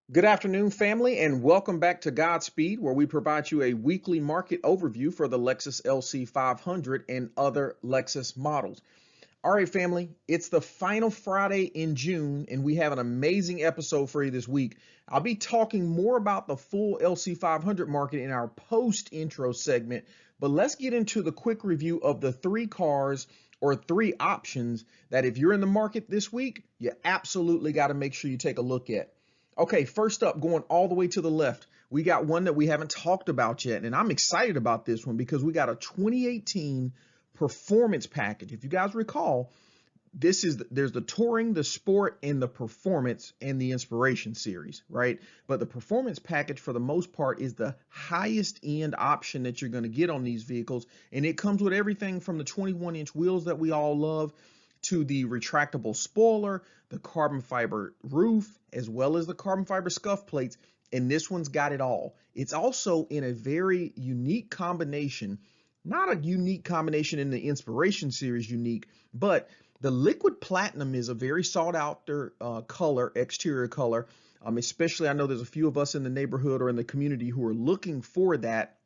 Good afternoon, family, and welcome back to GodSpeed, where we provide you a weekly market overview for the Lexus LC500 and other Lexus models. All right, family, it's the final Friday in June, and we have an amazing episode for you this week. I'll be talking more about the full LC500 market in our post-intro segment, but let's get into the quick review of the three cars or three options that if you're in the market this week, you absolutely got to make sure you take a look at. Okay, first up, going all the way to the left, we got one that we haven't talked about yet, and I'm excited about this one because we got a 2018 performance package. If you guys recall, there's the touring, the sport, and the performance and the inspiration series, right? But the performance package for the most part is the highest end option that you're going to get on these vehicles, and it comes with everything from the 21-inch wheels that we all love to the retractable spoiler, the carbon fiber roof, as well as the carbon fiber scuff plates. And this one's got it all. It's also in a very unique combination, not a unique combination in the Inspiration series unique, but the liquid platinum is a very sought after color, exterior color. Especially I know there's a few of us in the neighborhood or in the community who are looking for that.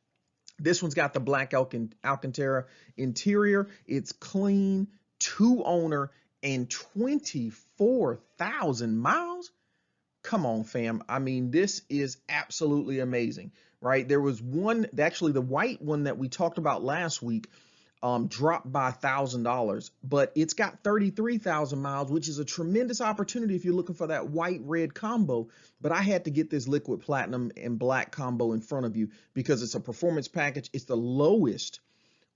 This one's got the black Alcantara interior. It's clean, two owner, and 24,000 miles. Come on, fam. I mean, this is absolutely amazing, right? There was one, actually the white one that we talked about last week, dropped by $1,000, but it's got 33,000 miles, which is a tremendous opportunity if you're looking for that white red combo. But I had to get this liquid platinum and black combo in front of you because it's a performance package. It's the lowest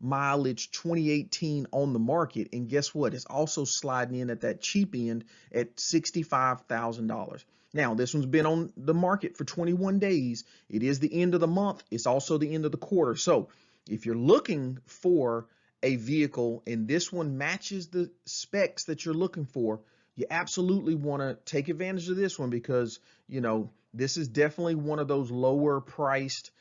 mileage 2018 on the market, and guess what, it's also sliding in at that cheap end at $65,000. Now this one's been on the market for 21 days. It is the end of the month. It's also the end of the quarter. So if you're looking for a vehicle and this one matches the specs that you're looking for, you absolutely want to take advantage of this one because, you know, this is definitely one of those lower priced,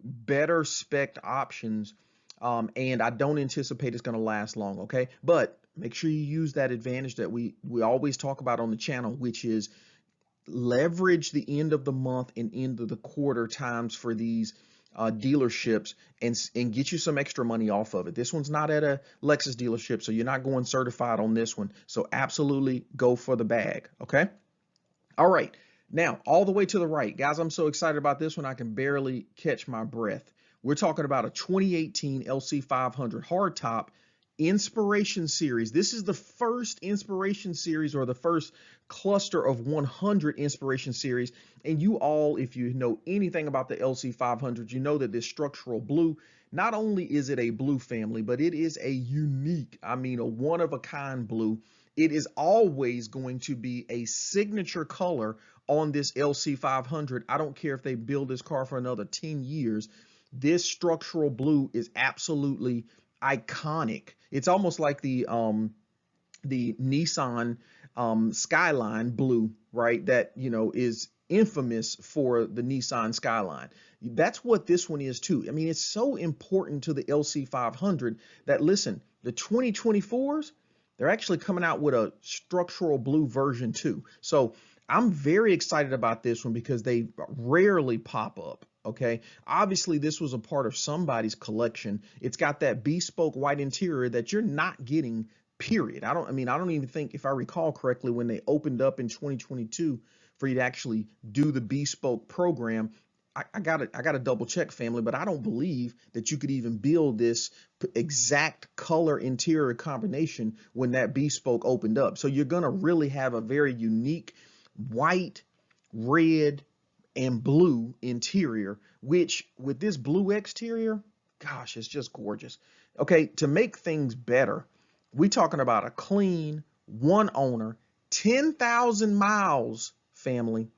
better spec options. And I don't anticipate it's going to last long, okay? But make sure you use that advantage that we always talk about on the channel, which is leverage the end of the month and end of the quarter times for these dealerships and get you some extra money off of it. This one's not at a Lexus dealership, so you're not going certified on this one. So absolutely go for the bag, okay? All right, now all the way to the right. Guys, I'm so excited about this one, I can barely catch my breath. We're talking about a 2018 LC500 hardtop Inspiration series. This is the first Inspiration series or the first cluster of 100 Inspiration series. And you all, if you know anything about the LC500, you know that this structural blue, not only is it a blue family, but it is a unique, I mean, a one-of-a-kind blue. It is always going to be a signature color on this LC500. I don't care if they build this car for another 10 years. This structural blue is absolutely iconic. It's almost like the Nissan Skyline blue, right? That, you know, is infamous for the Nissan Skyline. That's what this one is too. I mean, it's so important to the LC500 that, listen, the 2024s, they're actually coming out with a structural blue version too. So I'm very excited about this one because they rarely pop up. Okay, obviously this was a part of somebody's collection. It's got that bespoke white interior that you're not getting, period. I don't even think, if I recall correctly, when they opened up in 2022 for you to actually do the bespoke program, I gotta double check, family, but I don't believe that you could even build this exact color interior combination when that bespoke opened up. So you're gonna really have a very unique white, red, and blue interior, which with this blue exterior, gosh, it's just gorgeous. Okay, to make things better, we talking about a clean one owner, 10,000 miles, family,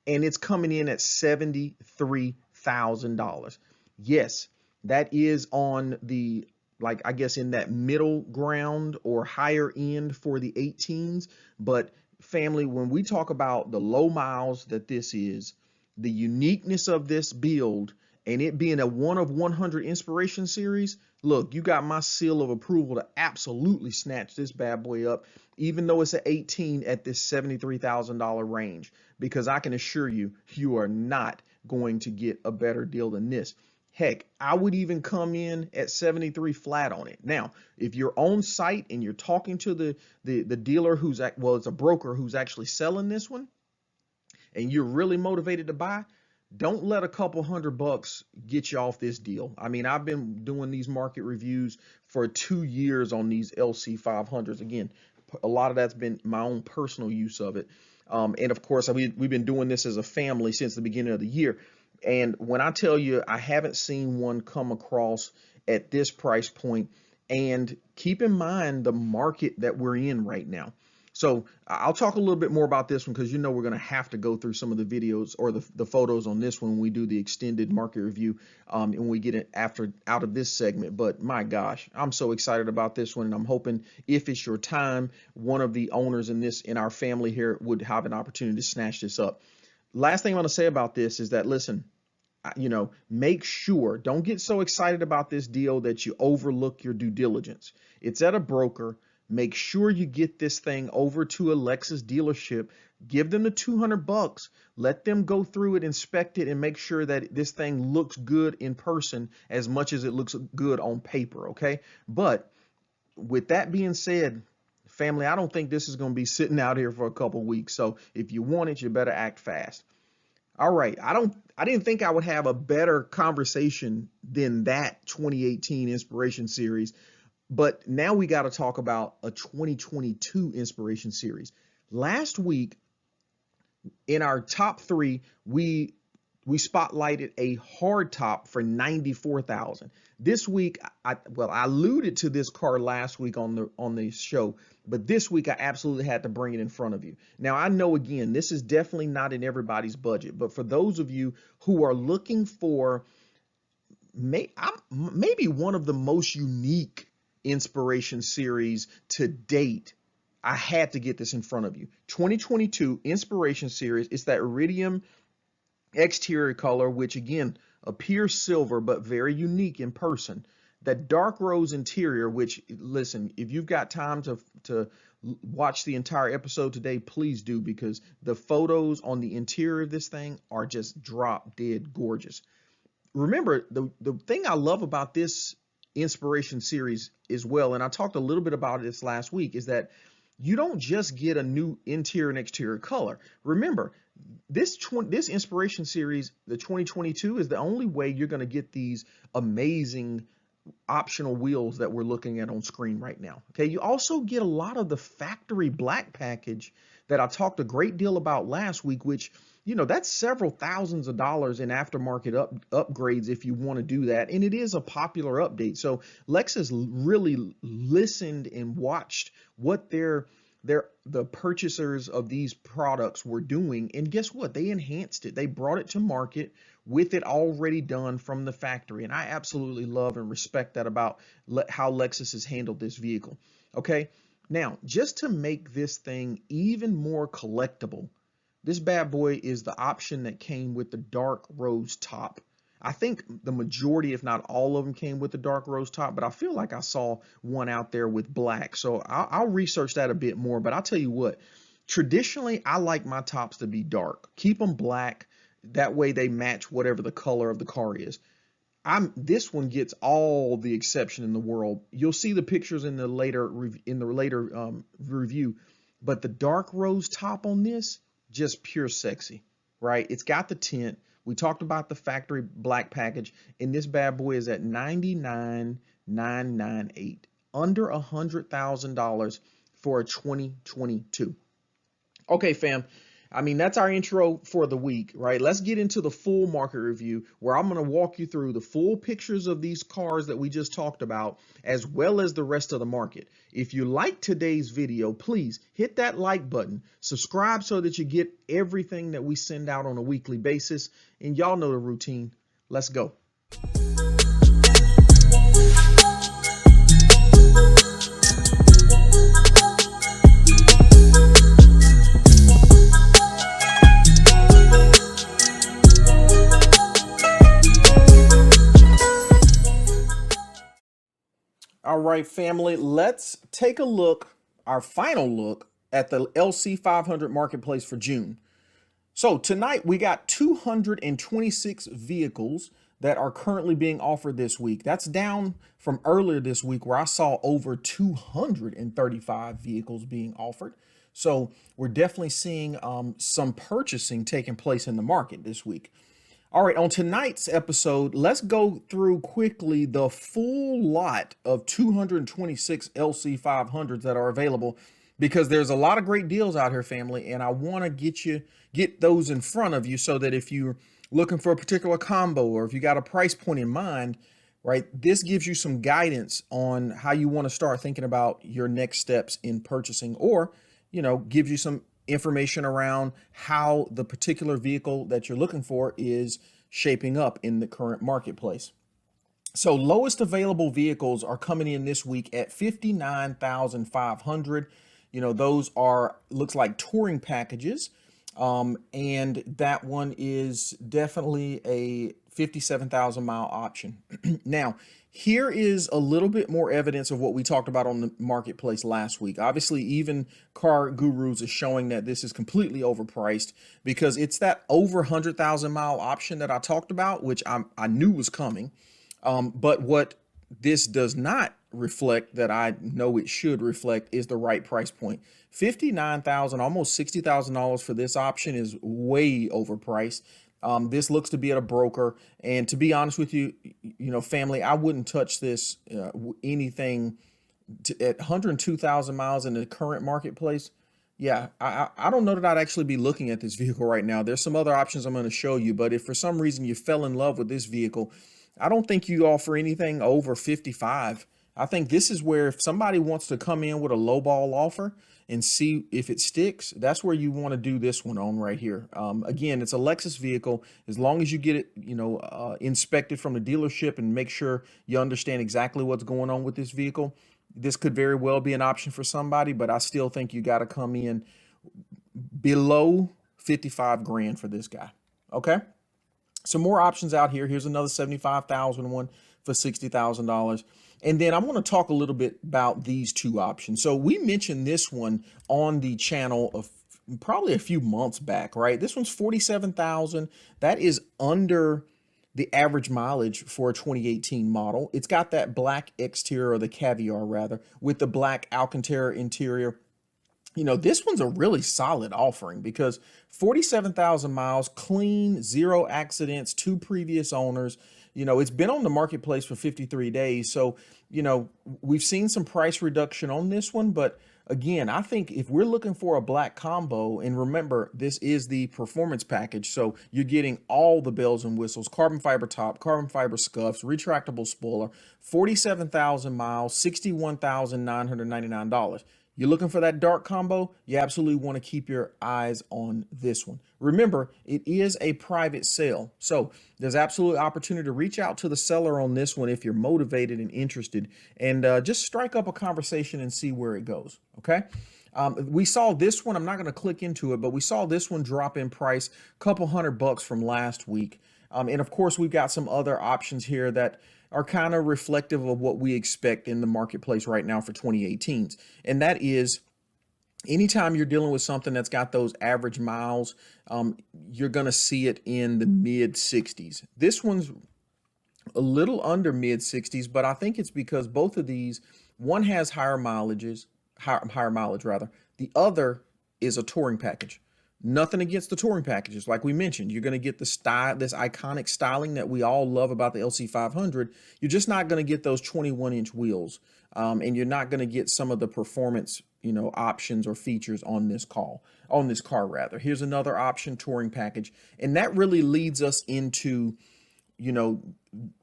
and it's coming in at $73,000. Yes, that is on the, like, I guess in that middle ground or higher end for the 18s. But family, when we talk about the low miles that this is, the uniqueness of this build, and it being a 1 of 100 inspiration series, look, you got my seal of approval to absolutely snatch this bad boy up, even though it's an 18 at this $73,000 range, because I can assure you, you are not going to get a better deal than this. Heck, I would even come in at 73 flat on it. Now, if you're on site and you're talking to the dealer who's, well, it's a broker who's actually selling this one, and you're really motivated to buy, don't let a couple $100 get you off this deal. I mean, I've been doing these market reviews for 2 years on these LC500s. Again, a lot of that's been my own personal use of it. And of course, we've been doing this as a family since the beginning of the year. And when I tell you, I haven't seen one come across at this price point. And keep in mind the market that we're in right now. So I'll talk a little bit more about this one, because we're going to have to go through some of the videos or the photos on this one when we do the extended market review, and we get it out of this segment. But my gosh, I'm so excited about this one, and I'm hoping if it's your time, one of the owners in our family here would have an opportunity to snatch this up. Last thing I'm going to say about this is that, listen, make sure, don't get so excited about this deal that you overlook your due diligence. It's at a broker. Make sure you get this thing over to a Lexus dealership. Give them the $200. Let them go through it, inspect it, and make sure that this thing looks good in person as much as it looks good on paper, okay? But with that being said, family, I don't think this is going to be sitting out here for a couple weeks. So if you want it, you better act fast. All right. I didn't think I would have a better conversation than that 2018 Inspiration Series. But now we got to talk about a 2022 Inspiration Series. Last week, in our top 3, we spotlighted a hard top for $94,000. This week, I alluded to this car last week on the show, but this week I absolutely had to bring it in front of you. Now, I know, again, this is definitely not in everybody's budget, but for those of you who are looking for maybe one of the most unique Inspiration Series to date, I had to get this in front of you. 2022 Inspiration Series. It's that iridium exterior color, which again appears silver but very unique in person. That dark rose interior, which, listen, if you've got time to watch the entire episode today, please do, because the photos on the interior of this thing are just drop dead gorgeous. Remember, the thing I love about this Inspiration Series as well, and I talked a little bit about this last week, is that you don't just get a new interior and exterior color. Remember, this Inspiration Series, the 2022, is the only way you're going to get these amazing optional wheels that we're looking at on screen right now. Okay, you also get a lot of the factory black package that I talked a great deal about last week, which, that's several thousands of dollars in aftermarket upgrades if you want to do that. And it is a popular update. So Lexus really listened and watched what the purchasers of these products were doing. And guess what? They enhanced it. They brought it to market with it already done from the factory. And I absolutely love and respect that about how Lexus has handled this vehicle. Okay. Now, just to make this thing even more collectible, this bad boy is the option that came with the dark rose top. I think the majority, if not all of them, came with the dark rose top, but I feel like I saw one out there with black. So I'll research that a bit more, but I'll tell you what, traditionally, I like my tops to be dark. Keep them black. That way they match whatever the color of the car is. This one gets all the exception in the world. You'll see the pictures in the later review, but the dark rose top on this, just pure sexy, right? It's got the tint. We talked about the factory black package, and this bad boy is at $99,998, under $100,000 for a 2022. Okay, fam. I mean, that's our intro for the week, right? Let's get into the full market review, where I'm going to walk you through the full pictures of these cars that we just talked about, as well as the rest of the market. If you like today's video, please hit that like button, subscribe so that you get everything that we send out on a weekly basis. And y'all know the routine. Let's go. All right, family, let's take a look, our final look at the LC500 marketplace for June. So tonight we got 226 vehicles that are currently being offered this week. That's down from earlier this week where I saw over 235 vehicles being offered. So we're definitely seeing some purchasing taking place in the market this week. All right, on tonight's episode, let's go through quickly the full lot of 226 LC500s that are available, because there's a lot of great deals out here, family, and I want to get those in front of you so that if you're looking for a particular combo or if you got a price point in mind, right, this gives you some guidance on how you want to start thinking about your next steps in purchasing, or, gives you some information around how the particular vehicle that you're looking for is shaping up in the current marketplace. So lowest available vehicles are coming in this week at 59,500. Those are, looks like touring packages. And that one is definitely a 57,000 mile option. Now, here is a little bit more evidence of what we talked about on the marketplace last week. Obviously, even Car Gurus is showing that this is completely overpriced, because it's that over 100,000 mile option that I talked about, which I knew was coming. But what this does not reflect, that I know it should reflect, is the right price point. $59,000, almost $60,000 for this option is way overpriced. This looks to be at a broker, and to be honest with you, family, I wouldn't touch this anything at 102,000 miles in the current marketplace. Yeah, I don't know that I'd actually be looking at this vehicle right now. There's some other options I'm going to show you, but if for some reason you fell in love with this vehicle, I don't think you offer anything over 55. I think this is where, if somebody wants to come in with a lowball offer and see if it sticks, that's where you want to do this one on right here. Again, it's a Lexus vehicle. As long as you get it, inspected from the dealership and make sure you understand exactly what's going on with this vehicle, this could very well be an option for somebody, but I still think you got to come in below 55 grand for this guy. Okay. Some more options out here. Here's another 75,000 one for $60,000. And then I'm going to talk a little bit about these two options. So we mentioned this one on the channel of probably a few months back, right? This one's 47,000. That is under the average mileage for a 2018 model. It's got that black exterior, or the caviar rather, with the black Alcantara interior. This one's a really solid offering, because 47,000 miles, clean, 0 accidents, 2 previous owners. It's been on the marketplace for 53 days. So, we've seen some price reduction on this one. But again, I think if we're looking for a black combo, and remember, this is the performance package. So you're getting all the bells and whistles: carbon fiber top, carbon fiber scuffs, retractable spoiler, 47,000 miles, $61,999. You're looking for that dark combo, you absolutely want to keep your eyes on this one. Remember, it is a private sale, so there's absolute opportunity to reach out to the seller on this one if you're motivated and interested, and just strike up a conversation and see where it goes, okay? We saw this one, I'm not going to click into it, but we saw this one drop in price a couple $100 from last week. And of course, we've got some other options here that are kind of reflective of what we expect in the marketplace right now for 2018s. And that is, anytime you're dealing with something that's got those average miles, you're going to see it in the mid 60s. This one's a little under mid 60s, but I think it's because both of these, one has higher mileage rather. The other is a touring package. Nothing against the touring packages. Like we mentioned, you're going to get the style, this iconic styling that we all love about the LC500. You're just not going to get those 21-inch wheels. And you're not going to get some of the performance, options or features on this car rather. Here's another option, touring package. And that really leads us into,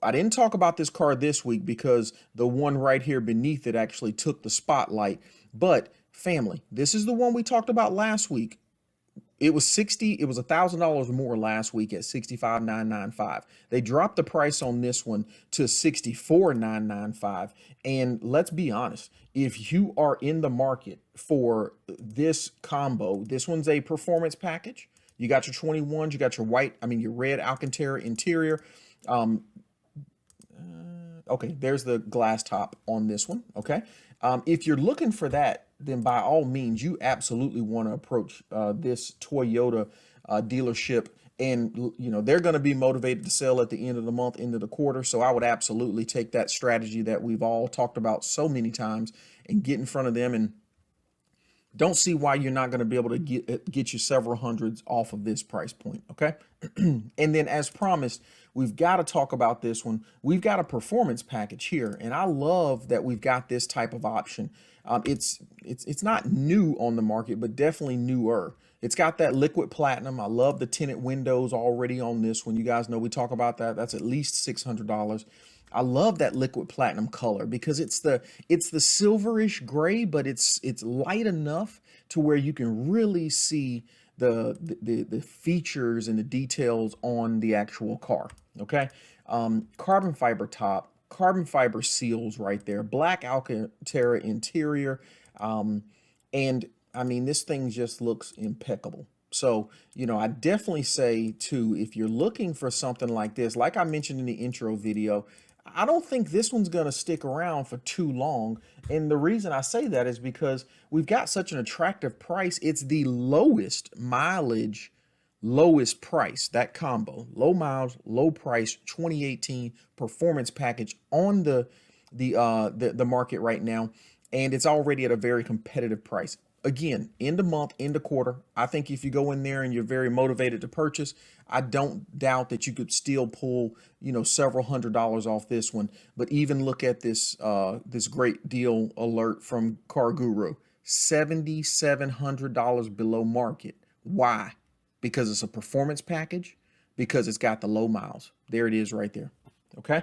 I didn't talk about this car this week because the one right here beneath it actually took the spotlight. But family, this is the one we talked about last week. It was $1,000 more last week at $65,995. They dropped the price on this one to $64,995. And let's be honest, if you are in the market for this combo, this one's a performance package. You got your 21s, you got your red Alcantara interior. Okay, there's the glass top on this one. Okay. If you're looking for that, then by all means, you absolutely want to approach this Toyota dealership. And, you know, they're going to be motivated to sell at the end of the month, end of the quarter. So I would absolutely take that strategy that we've all talked about so many times and get in front of them, and don't see why you're not going to be able to get you several hundreds off of this price point. Okay. And then, as promised, we've got to talk about this one. We've got a performance package here, and I love that we've got this type of option. It's not new on the market, but definitely newer. It's got that liquid platinum. I love the tinted windows already on this one. You guys know we talk about that. That's at least $600. I love that liquid platinum color because it's the silverish gray, but it's light enough to where you can really see the features and the details on the actual car. Okay. Carbon fiber top, carbon fiber seals right there, black Alcantara interior. And I mean, this thing just looks impeccable. So, you know, I definitely say too, if you're looking for something like this, like I mentioned in the intro video, I don't think this one's going to stick around for too long. And the reason I say that is because we've got such an attractive price. It's the lowest mileage, lowest price, that combo, low miles, low price 2018 performance package on the market right now. And it's already at a very competitive price. Again, end of month, end of quarter. I think if you go in there and you're very motivated to purchase, I don't doubt that you could still pull, you know, several $100s off this one. But even look at this this great deal alert from Car Guru, $7,700 below market. Why? Because it's a performance package, because it's got the low miles. There it is right there. Okay.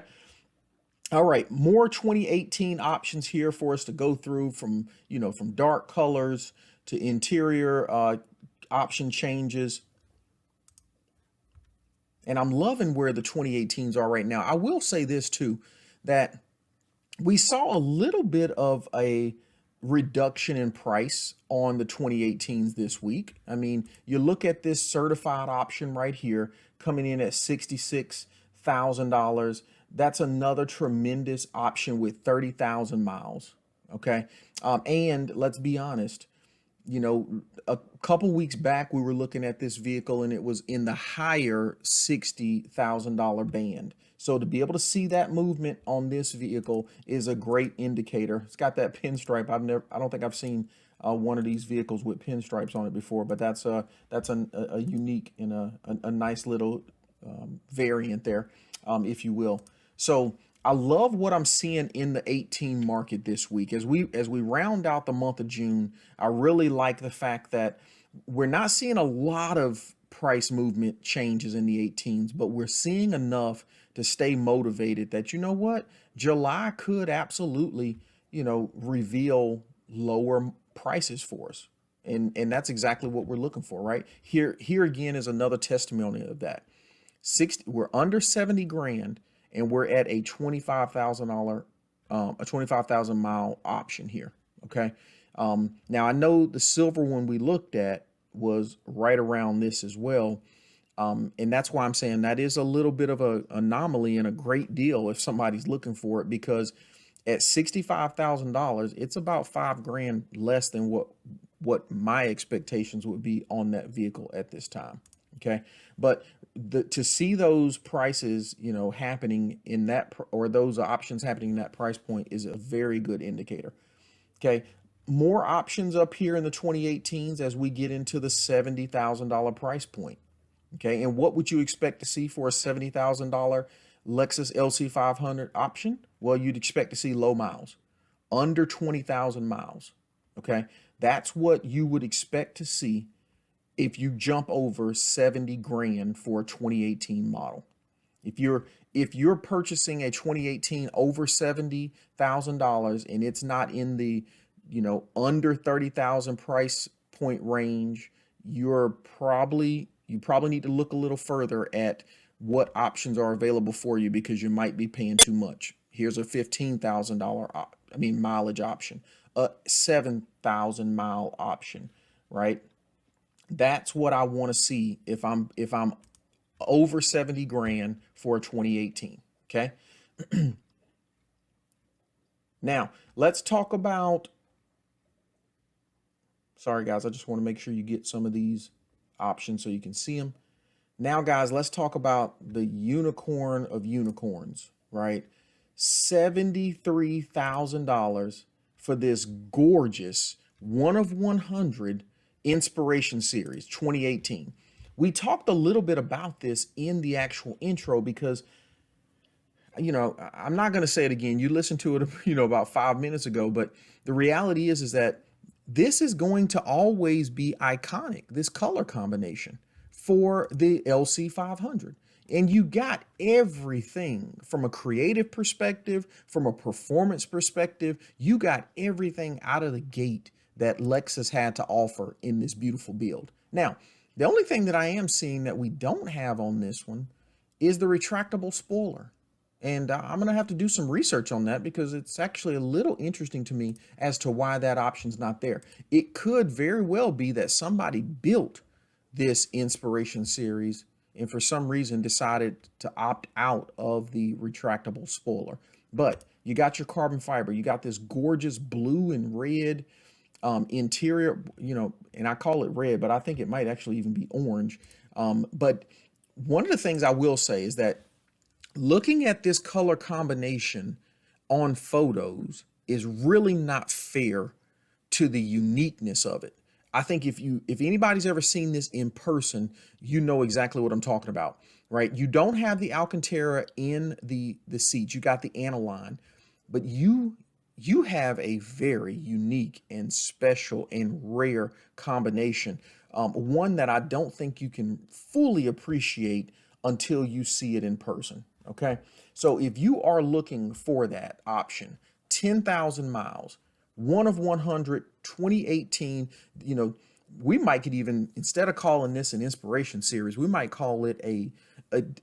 All right, more 2018 options here for us to go through, from, you know, from dark colors to interior option changes. And I'm loving where the 2018s are right now. I will say this too, that we saw a little bit of a reduction in price on the 2018s this week. I mean, you look at this certified option right here coming in at $66,000. That's another tremendous option with 30,000 miles. Okay. And let's be honest, you know, a couple weeks back, we were looking at this vehicle and it was in the higher $60,000 band. So to be able to see that movement on this vehicle is a great indicator. It's got that pinstripe. I don't think I've seen one of these vehicles with pinstripes on it before, but that's a unique and a nice little variant there, if you will. So I love what I'm seeing in the 18 market this week. As we round out the month of June, I really like the fact that we're not seeing a lot of price movement changes in the 18s, but we're seeing enough to stay motivated that, you know what, July could absolutely, you know, reveal lower prices for us. And that's exactly what we're looking for, right? Here again is another testimony of that. We're under 70 grand. And we're at a $25,000, a 25,000 mile option here. Okay. Now I know the silver one we looked at was right around this as well. And that's why I'm saying that is a little bit of an anomaly and a great deal if somebody's looking for it, because at $65,000, it's about $5 grand less than what my expectations would be on that vehicle at this time. Okay. But to see those prices, you know, happening in that, or those options happening in that price point, is a very good indicator. Okay. More options up here in the 2018s as we get into the $70,000 price point. Okay. And what would you expect to see for a $70,000 Lexus LC500 option? Well, you'd expect to see low miles, under 20,000 miles. Okay. That's what you would expect to see if you jump over 70 grand for a 2018 model. If you're purchasing a 2018 over $70,000 and it's not in the, you know, under 30,000 price point range, you probably need to look a little further at what options are available for you, because you might be paying too much. Here's a $15,000 mileage option, a 7,000 mile option, right? That's what I want to see if I'm over 70 grand for a 2018. Okay. Now, let's talk about, sorry guys, I just want to make sure you get some of these options so you can see them. Now, guys, let's talk about the unicorn of unicorns, right? $73,000 for this gorgeous one of 100 Inspiration Series 2018. We talked a little bit about this in the actual intro because, you know, I'm not going to say it again. You listened to it, you know, about 5 minutes ago, but the reality is that this is going to always be iconic, this color combination for the LC500. And you got everything from a creative perspective, from a performance perspective. You got everything out of the gate that Lexus had to offer in this beautiful build. Now, the only thing that I am seeing that we don't have on this one is the retractable spoiler. And I'm going to have to do some research on that because it's actually a little interesting to me as to why that option's not there. It could very well be that somebody built this Inspiration Series and for some reason decided to opt out of the retractable spoiler. But you got your carbon fiber, you got this gorgeous blue and red interior, you know, and I call it red, but I think it might actually even be orange. But one of the things I will say is that looking at this color combination on photos is really not fair to the uniqueness of it. I think if anybody's ever seen this in person, you know exactly what I'm talking about, right? You don't have the Alcantara in the seats. You got the aniline, but you have a very unique and special and rare combination. One that I don't think you can fully appreciate until you see it in person. Okay. So if you are looking for that option, 10,000 miles, one of 100, 2018, you know, we might could even, instead of calling this an Inspiration Series, we might call it a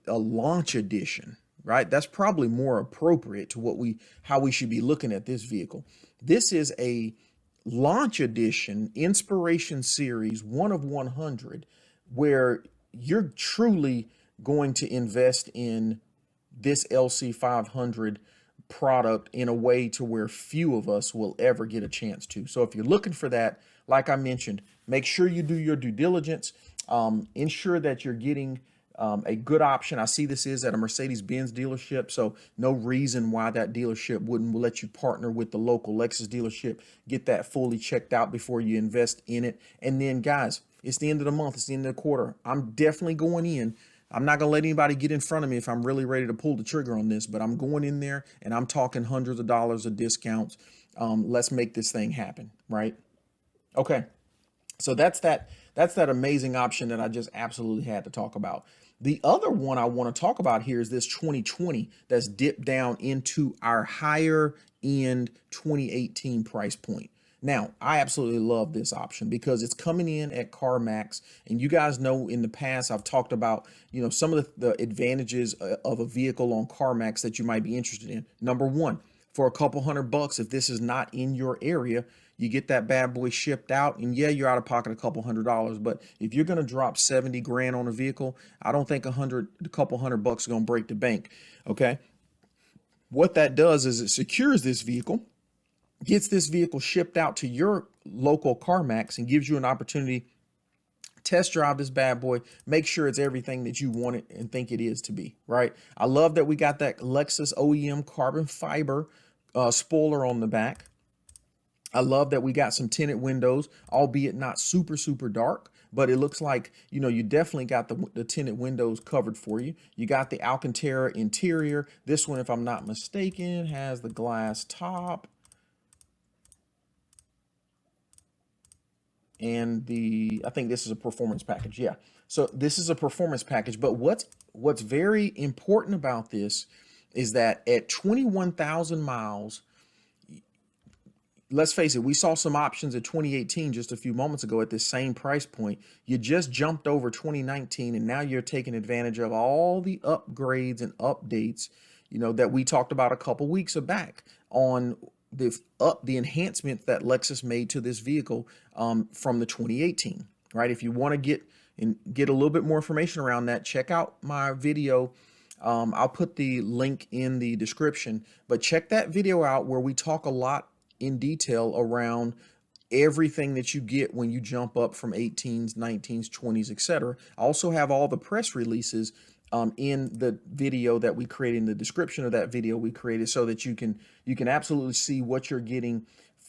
launch edition, right? That's probably more appropriate to how we should be looking at this vehicle. This is a launch edition Inspiration Series, one of 100, where you're truly going to invest in this LC500 product in a way to where few of us will ever get a chance to. So if you're looking for that, like I mentioned, make sure you do your due diligence, ensure that you're getting a good option. I see this is at a Mercedes-Benz dealership, so no reason why that dealership wouldn't let you partner with the local Lexus dealership, get that fully checked out before you invest in it. And then guys, it's the end of the month, it's the end of the quarter. I'm definitely going in. I'm not going to let anybody get in front of me if I'm really ready to pull the trigger on this, but I'm going in there and I'm talking hundreds of dollars of discounts. Let's make this thing happen, right? Okay. So that's that amazing option that I just absolutely had to talk about. The other one I want to talk about here is this 2020 that's dipped down into our higher end 2018 price point. Now, I absolutely love this option because it's coming in at CarMax. And you guys know in the past, I've talked about, you know, some of the advantages of a vehicle on CarMax that you might be interested in. Number one, for a couple $100, if this is not in your area, you get that bad boy shipped out, and yeah, you're out of pocket a couple $100. But if you're going to drop 70 grand on a vehicle, I don't think a couple $100 is going to break the bank. Okay. What that does is it secures this vehicle, gets this vehicle shipped out to your local CarMax, and gives you an opportunity test drive this bad boy, make sure it's everything that you want it and think it is to be, right? I love that we got that Lexus OEM carbon fiber spoiler on the back. I love that we got some tinted windows, albeit not super, super dark, but it looks like, you know, you definitely got the tinted windows covered for you. You got the Alcantara interior. This one, if I'm not mistaken, has the glass top. And I think this is a performance package. Yeah. So this is a performance package, but what's very important about this is that at 21,000 miles, let's face it, we saw some options at 2018 just a few moments ago at this same price point. You just jumped over 2019 and now you're taking advantage of all the upgrades and updates, you know, that we talked about a couple weeks back on the enhancements that Lexus made to this vehicle from the 2018, right? If you want to get a little bit more information around that, check out my video I'll put the link in the description, but check that video out where we talk a lot in detail around everything that you get when you jump up from 18s, 19s, 20s, etc. I also have all the press releases in the video that we created, in the description of that video we created, so that you can absolutely see what you're getting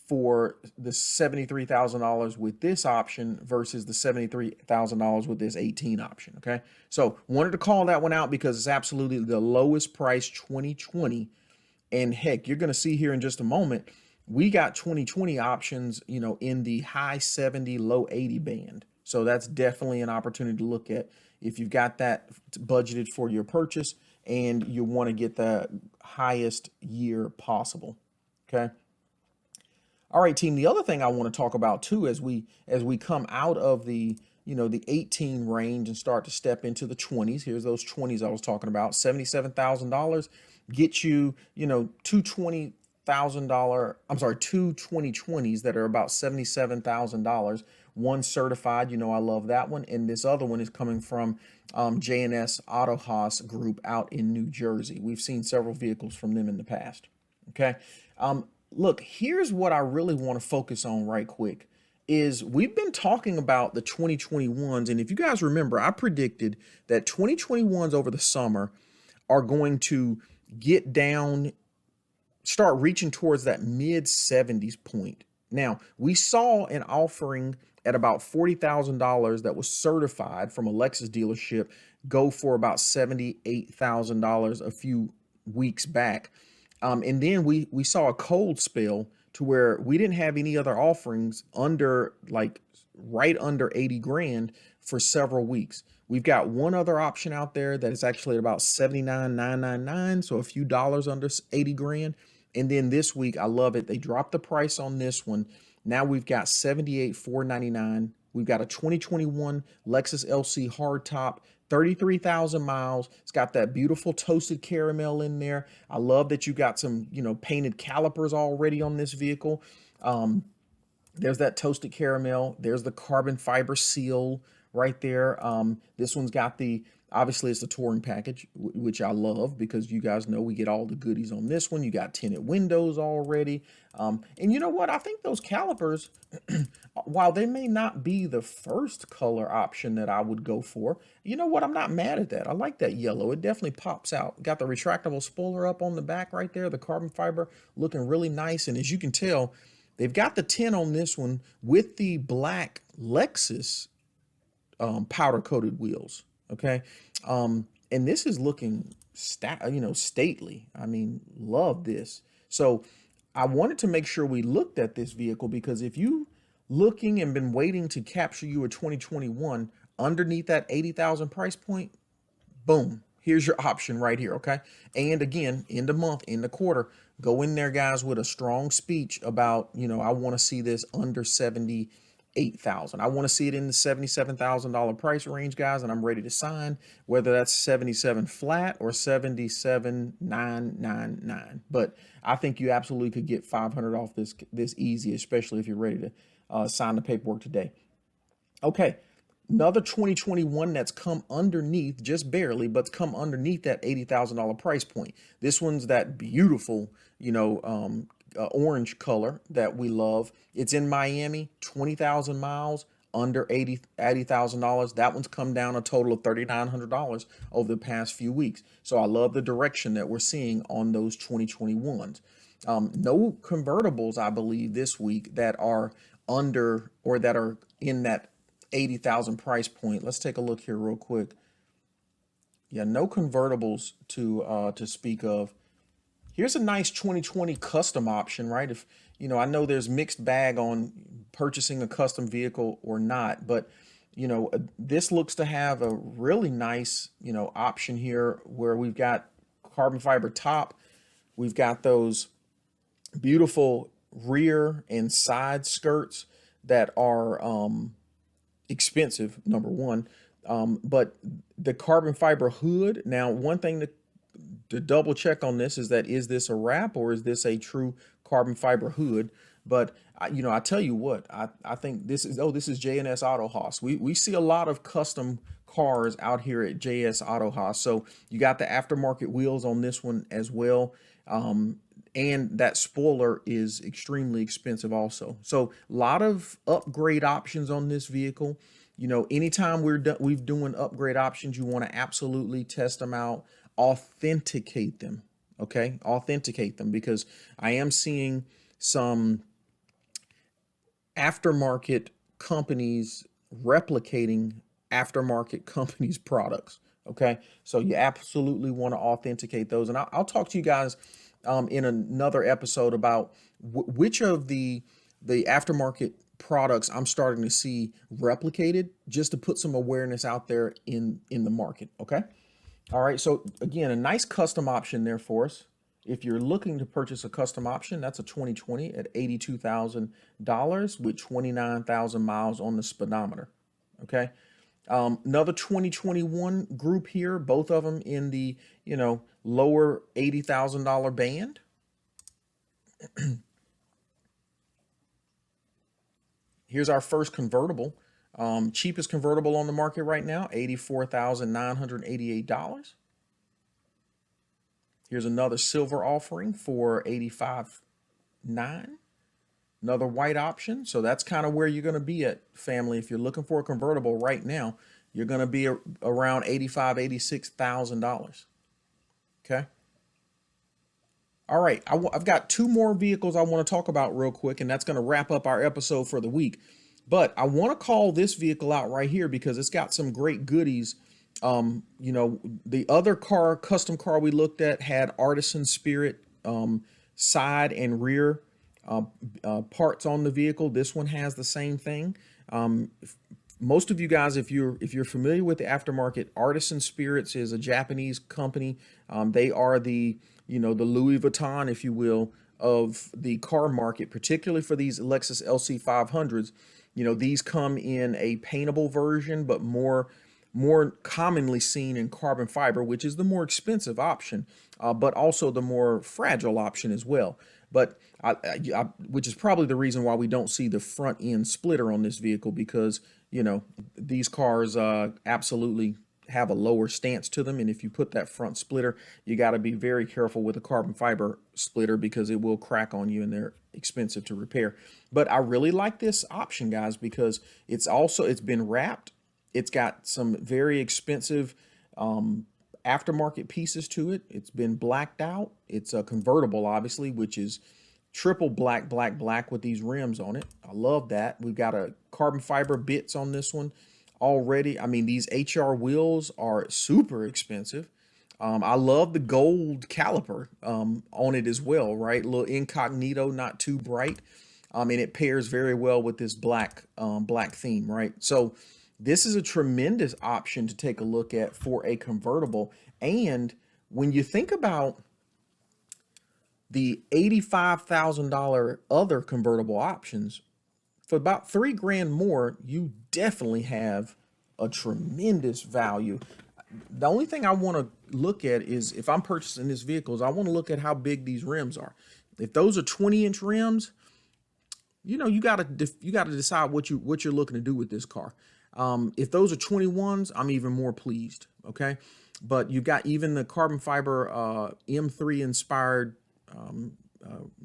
for the $73,000 with this option versus the $73,000 with this 18 option. Okay, so wanted to call that one out because it's absolutely the lowest price 2020. And heck, you're going to see here in just a moment, we got 2020 options, in the high 70, low 80 band. So that's definitely an opportunity to look at if you've got that budgeted for your purchase and you want to get the highest year possible. Okay. All right, team. The other thing I want to talk about too, as we come out of the 18 range and start to step into the 20s. Here's those 20s I was talking about. $77,000 get you, two $20,000. I'm sorry, two 2020s that are about $77,000. One certified, I love that one, and this other one is coming from J&S Auto Haas Group out in New Jersey. We've seen several vehicles from them in the past. Okay. Look, here's what I really want to focus on right quick is we've been talking about the 2021s. And if you guys remember, I predicted that 2021s over the summer are going to get down, start reaching towards that mid 70s point. Now, we saw an offering at about $40,000 that was certified from a Lexus dealership go for about $78,000 a few weeks back. And then we saw a cold spell to where we didn't have any other offerings under, like, right under 80 grand for several weeks. We've got one other option out there that is actually at about 79,999, so a few dollars under 80 grand. And then this week, I love it, they dropped the price on this one. Now we've got 78,499. We've got a 2021 Lexus LC hardtop, 33,000 miles. It's got that beautiful toasted caramel in there. I love that you got some, painted calipers already on this vehicle. There's that toasted caramel. There's the carbon fiber seal right there. This one's got obviously it's the touring package, which I love because you guys know we get all the goodies on this one. You got tinted windows already. And you know what? I think those calipers, while they may not be the first color option that I would go for, you know what? I'm not mad at that. I like that yellow. It definitely pops out. Got the retractable spoiler up on the back right there. The carbon fiber looking really nice. And as you can tell, they've got the tint on this one with the black Lexus powder coated wheels. Okay. And this is looking stately. I mean, love this. So I wanted to make sure we looked at this vehicle because if you looking and been waiting to capture you a 2021 underneath that 80,000 price point, boom, here's your option right here. Okay. And again, in the month, in the quarter, go in there, guys, with a strong speech about, I want to see this under 78,000. I want to see it in the $77,000 price range, guys, and I'm ready to sign, whether that's 77 flat or 77,999. But I think you absolutely could get 500 off this easy, especially if you're ready to sign the paperwork today. Okay. Another 2021 that's come underneath, just barely, but come underneath that $80,000 price point. This one's that beautiful, orange color that we love. It's in Miami, 20,000 miles, under $80,000. That one's come down a total of $3,900 over the past few weeks. So I love the direction that we're seeing on those 2021s. No convertibles, I believe, this week that are under or that are in that 80,000 price point. Let's take a look here real quick. Yeah, no convertibles to speak of. Here's a nice 2020 custom option, right? If I know there's mixed bag on purchasing a custom vehicle or not, but this looks to have a really nice option here where we've got carbon fiber top. We've got those beautiful rear and side skirts that are expensive, number one, but the carbon fiber hood. Now, one thing to double check on this is this a wrap or is this a true carbon fiber hood? But you know, I tell you what, I think this is JNS Auto Haus. We see a lot of custom cars out here at JS Auto Haus. So you got the aftermarket wheels on this one as well. And that spoiler is extremely expensive also. So a lot of upgrade options on this vehicle. You know, anytime we've doing upgrade options, you want to absolutely test them out, authenticate them. Okay, authenticate them, because I am seeing some aftermarket companies replicating aftermarket companies' products. Okay, so you absolutely want to authenticate those, and I'll talk to you guys in another episode about which of the aftermarket products I'm starting to see replicated, just to put some awareness out there in the market. Okay. All right. So again, a nice custom option there for us. If you're looking to purchase a custom option, that's a 2020 at $82,000 with 29,000 miles on the speedometer. Okay. Another 2021 group here, both of them in the, you know, lower $80,000 band. Here's our first convertible. Cheapest convertible on the market right now, $84,988. Here's another silver offering for $85,900. Another white option. So that's kind of where you're going to be at, family. If you're looking for a convertible right now, you're going to be around $85,000, $86,000. Okay. All right. I've got two more vehicles I want to talk about real quick, and that's going to wrap up our episode for the week. But I want to call this vehicle out right here because it's got some great goodies. You know, the other custom car we looked at had Artisan Spirit side and rear parts on the vehicle. This one has the same thing. Most of you guys, if you're familiar with the aftermarket, Artisan Spirits is a Japanese company. They are the, you know, the Louis Vuitton, if you will, of the car market, particularly for these Lexus LC500s. You know, these come in a paintable version, but more commonly seen in carbon fiber, which is the more expensive option, but also the more fragile option as well. But which is probably the reason why we don't see the front end splitter on this vehicle, because, you know, these cars absolutely have a lower stance to them. And if you put that front splitter, you got to be very careful with a carbon fiber splitter because it will crack on you and they're expensive to repair. But I really like this option, guys, because it's been wrapped. It's got some very expensive aftermarket pieces to it. It's been blacked out. It's a convertible, obviously, which is triple black with these rims on it. I love that. We've got a carbon fiber bits on this one already. I mean, these HR wheels are super expensive. I love the gold caliper on it as well, right? A little incognito, not too bright. And it pairs very well with this black theme, right? So this is a tremendous option to take a look at for a convertible. And when you think about the $85,000 other convertible options, for about $3,000 more, you definitely have a tremendous value. The only thing I want to look at is, if I'm purchasing this vehicle, is I want to look at how big these rims are. If those are 20-inch rims, you know, you got to decide what you're looking to do with this car. If those are 21s, I'm even more pleased. Okay, but you've got even the carbon fiber M3 inspired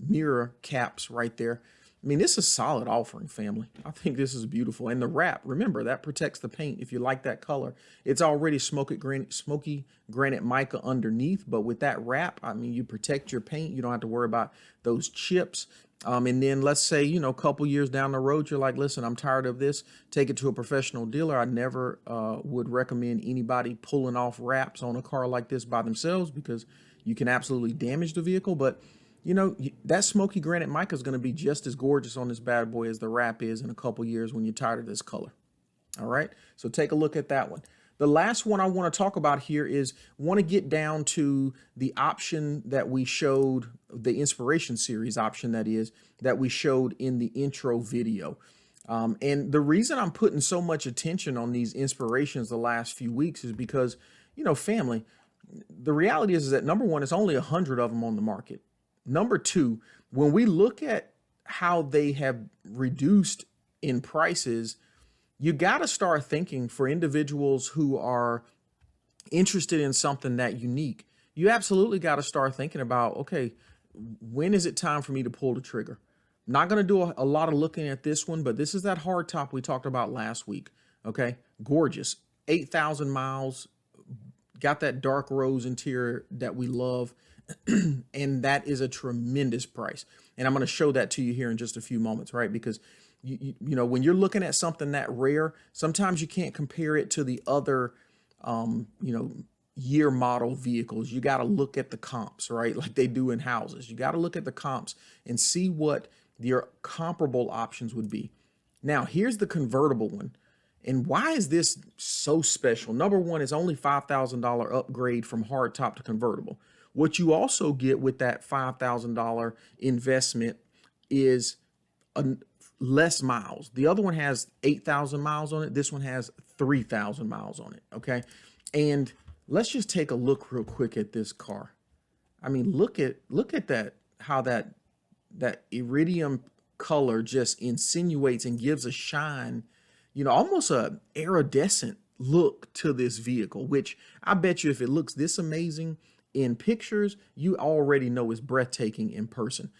mirror caps right there. I mean, this is a solid offering, family. I think this is beautiful. And the wrap, remember, that protects the paint. If you like that color, it's already smoky granite mica underneath, but with that wrap, I mean, you protect your paint. You don't have to worry about those chips. And then let's say, you know, a couple years down the road, you're like, listen, I'm tired of this. Take it to a professional dealer. I never would recommend anybody pulling off wraps on a car like this by themselves, because you can absolutely damage the vehicle. But you know, that smoky granite mica is going to be just as gorgeous on this bad boy as the wrap is in a couple years when you're tired of this color. All right, so take a look at that one. The last one I want to talk about here is, want to get down to the option that we showed, the inspiration series option that we showed in the intro video. And the reason I'm putting so much attention on these inspirations the last few weeks is because, you know, family, the reality is that, number one, it's only 100 of them on the market. Number two, when we look at how they have reduced in prices, you got to start thinking for individuals who are interested in something that unique. You absolutely got to start thinking about, okay, when is it time for me to pull the trigger? Not going to do a lot of looking at this one, but this is that hard top we talked about last week. Okay, gorgeous, 8,000 miles, got that dark rose interior that we love. And that is a tremendous price. And I'm going to show that to you here in just a few moments, right? Because you know, when you're looking at something that rare, sometimes you can't compare it to the other, you know, year model vehicles. You got to look at the comps, right? Like they do in houses. You got to look at the comps and see what your comparable options would be. Now, here's the convertible one. And why is this so special? Number one, it's only $5,000 upgrade from hardtop to convertible. What you also get with that $5,000 investment is less miles. The other one has 8,000 miles on it. This one has 3,000 miles on it. Okay. And let's just take a look real quick at this car. I mean, look at that, how that iridium color just insinuates and gives a shine, you know, almost a iridescent look to this vehicle, which I bet you if it looks this amazing in pictures, you already know is breathtaking in person.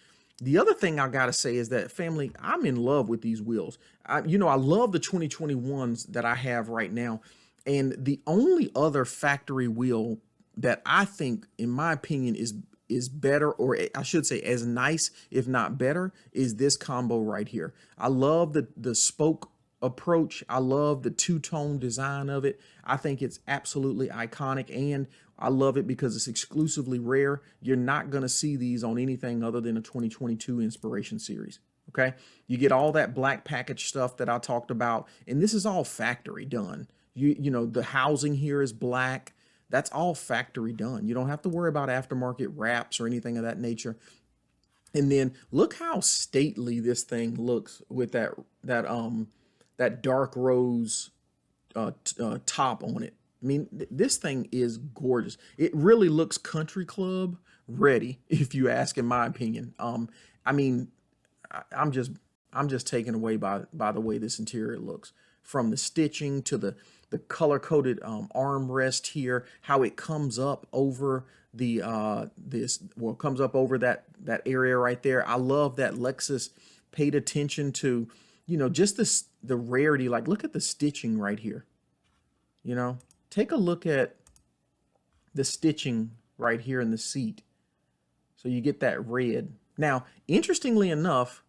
The other thing I got to say is that, family, I'm in love with these wheels. You know, I love the 2021s that I have right now. And the only other factory wheel that I think, in my opinion, is better, or I should say as nice, if not better, is this combo right here. I love the spoke approach. I love the two-tone design of it. I think it's absolutely iconic, and I love it because it's exclusively rare. You're not going to see these on anything other than a 2022 Inspiration Series. Okay, you get all that black package stuff that I talked about, and this is all factory done. You know, the housing here is black. That's all factory done. You don't have to worry about aftermarket wraps or anything of that nature. And then look how stately this thing looks with that dark rose top on it. I mean, this thing is gorgeous. It really looks country club ready, if you ask, in my opinion. I mean, I'm just taken away by the way this interior looks, from the stitching to the color coded armrest here, how it comes up over the comes up over that area right there. I love that Lexus paid attention to, you know, just the rarity. Like, look at the stitching right here. You know, take a look at the stitching right here in the seat. So you get that red. Now, interestingly enough,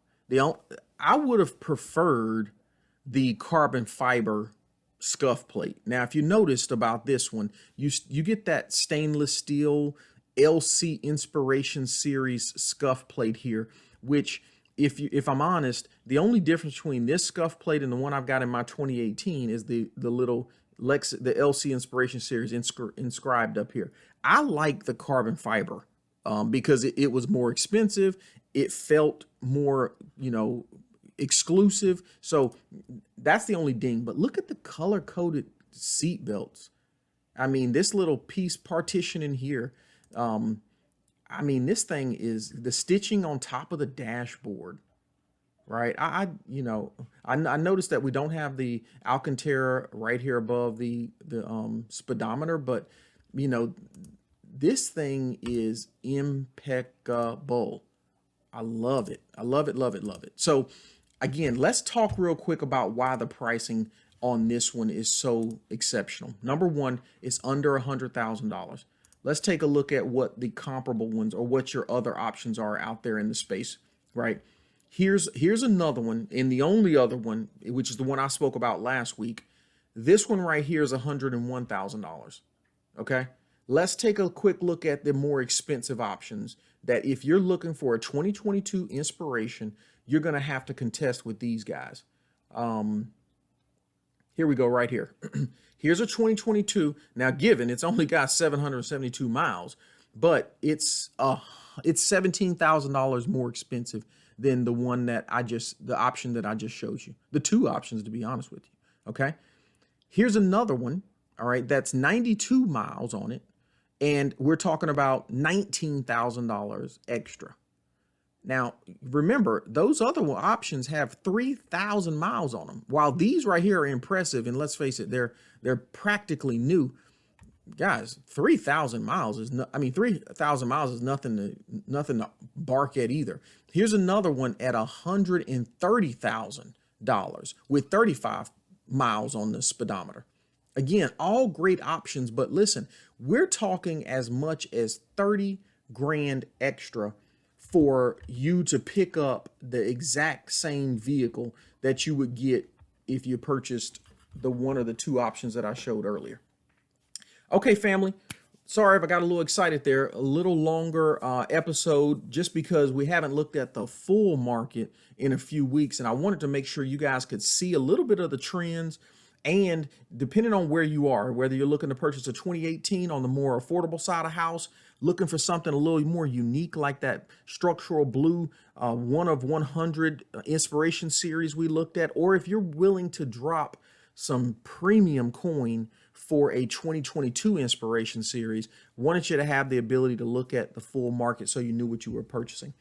I would have preferred the carbon fiber scuff plate. Now, if you noticed about this one, you get that stainless steel LC Inspiration Series scuff plate here, which, if I'm honest, the only difference between this scuff plate and the one I've got in my 2018 is the little Lexus, the LC Inspiration Series inscribed up here. I like the carbon fiber because it was more expensive. It felt more, you know, exclusive. So that's the only ding. But look at the color coded seat belts. I mean, this little piece partition in here. I mean, this thing is the stitching on top of the dashboard, right? I noticed that we don't have the Alcantara right here above the speedometer, but you know, this thing is impeccable. I love it. I love it, love it, love it. So again, let's talk real quick about why the pricing on this one is so exceptional. Number one, it's under $100,000. Let's take a look at what the comparable ones, or what your other options are out there in the space, right? Here's another one, and the only other one, which is the one I spoke about last week. This one right here is $101,000. Okay, let's take a quick look at the more expensive options that, if you're looking for a 2022 Inspiration, you're going to have to contest with these guys. Here we go right here. Here's a 2022. Now, given it's only got 772 miles, but it's $17,000 more expensive than the one that the option that I just showed you. The two options, to be honest with you. Okay. Here's another one. All right. That's 92 miles on it. And we're talking about $19,000 extra. Now, remember, those other options have 3,000 miles on them. While these right here are impressive, and let's face it, they're practically new. Guys, 3,000 miles is not, I mean, 3,000 miles is nothing to bark at either. Here's another one at $130,000 with 35 miles on the speedometer. Again, all great options, but listen, we're talking as much as 30 grand extra for you to pick up the exact same vehicle that you would get if you purchased the one or the two options that I showed earlier. Okay, family. Sorry if I got a little excited there. A little longer episode just because we haven't looked at the full market in a few weeks. And I wanted to make sure you guys could see a little bit of the trends. And depending on where you are, whether you're looking to purchase a 2018 on the more affordable side of house, looking for something a little more unique like that structural blue 1 of 100 inspiration series we looked at, or if you're willing to drop some premium coin for a 2022 inspiration series, wanted you to have the ability to look at the full market so you knew what you were purchasing.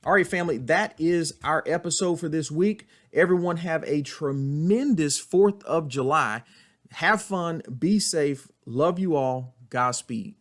All right, family, that is our episode for this week. Everyone have a tremendous 4th of July. Have fun, be safe, love you all, Godspeed.